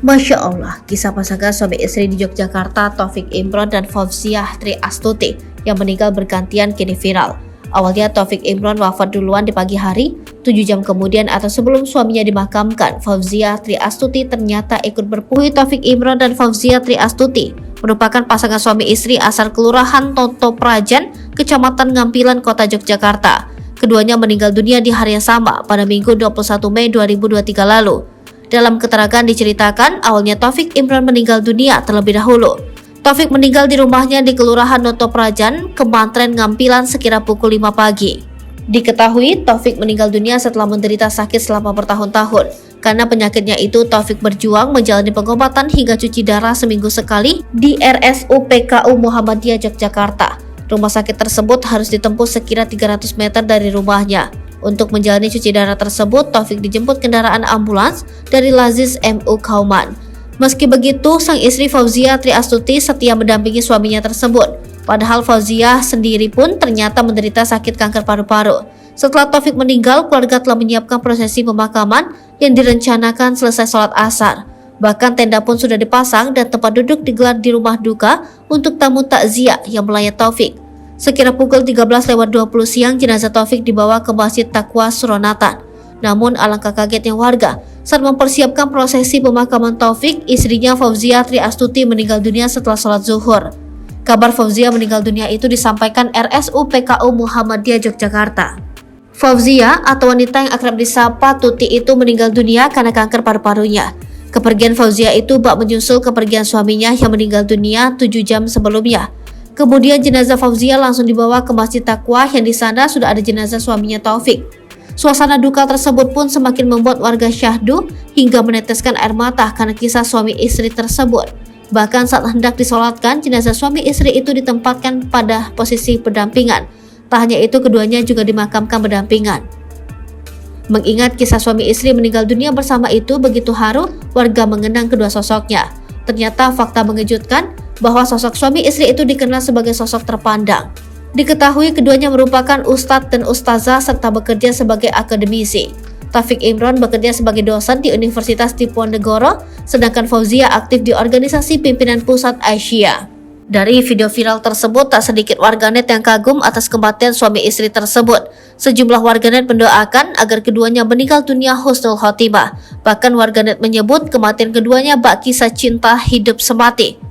Masya Allah, kisah pasangan suami istri di Yogyakarta Taufik Imron dan Fauziah Tri Astuti yang meninggal bergantian kini viral. Awalnya Taufik Imron wafat duluan di pagi hari, 7 jam kemudian atau sebelum suaminya dimakamkan, Fauziah Tri Astuti ternyata ikut berpuhui. Taufik Imron dan Fauziah Tri Astuti merupakan pasangan suami istri asal Kelurahan Toto Prajan, Kecamatan Ngampilan, Kota Yogyakarta. Keduanya meninggal dunia di hari yang sama pada Minggu 21 Mei 2023 lalu. Dalam keterangan diceritakan, awalnya Taufik Imron meninggal dunia terlebih dahulu. Taufik meninggal di rumahnya di Kelurahan Noto Prajan, Kemantren Ngampilan sekira pukul 5 pagi. Diketahui, Taufik meninggal dunia setelah menderita sakit selama bertahun-tahun. Karena penyakitnya itu, Taufik berjuang menjalani pengobatan hingga cuci darah seminggu sekali di RSU PKU Muhammadiyah Yogyakarta. Rumah sakit tersebut harus ditempuh sekira 300 meter dari rumahnya. Untuk menjalani cuci darah tersebut, Taufik dijemput kendaraan ambulans dari Lazis MU Kauman. Meski begitu, sang istri Fauziah Tri Astuti setia mendampingi suaminya tersebut. Padahal Fauziah sendiri pun ternyata menderita sakit kanker paru-paru. Setelah Taufik meninggal, keluarga telah menyiapkan prosesi pemakaman yang direncanakan selesai sholat asar. Bahkan tenda pun sudah dipasang dan tempat duduk digelar di rumah duka untuk tamu takziah yang melayat Taufik. Sekira pukul 13.20 siang, jenazah Taufik dibawa ke Masjid Taqwa Suronatan. Namun alangkah kagetnya warga saat mempersiapkan prosesi pemakaman Taufik, istrinya Fauziah Tri Astuti meninggal dunia setelah sholat zuhur. Kabar Fauziah meninggal dunia itu disampaikan RSU PKU Muhammadiyah Yogyakarta. Fauziah atau wanita yang akrab disapa Tuti itu meninggal dunia karena kanker paru-parunya. Kepergian Fauziah itu bak menyusul kepergian suaminya yang meninggal dunia 7 jam sebelumnya. Kemudian jenazah Fauziah langsung dibawa ke Masjid Taqwa yang di sana sudah ada jenazah suaminya Taufik. Suasana duka tersebut pun semakin membuat warga syahdu hingga meneteskan air mata karena kisah suami istri tersebut. Bahkan saat hendak disolatkan, jenazah suami istri itu ditempatkan pada posisi pendampingan. Tak hanya itu, keduanya juga dimakamkan berdampingan. Mengingat kisah suami istri meninggal dunia bersama itu begitu haru, warga mengenang kedua sosoknya. Ternyata fakta mengejutkan bahwa sosok suami istri itu dikenal sebagai sosok terpandang. Diketahui keduanya merupakan ustadz dan ustazah serta bekerja sebagai akademisi. Taufik Imron bekerja sebagai dosen di Universitas Diponegoro, sedangkan Fauziah aktif di organisasi pimpinan pusat Asia. Dari video viral tersebut, tak sedikit warganet yang kagum atas kematian suami istri tersebut. Sejumlah warganet mendoakan agar keduanya meninggal dunia husnul khotimah. Bahkan warganet menyebut kematian keduanya bak kisah cinta hidup semati.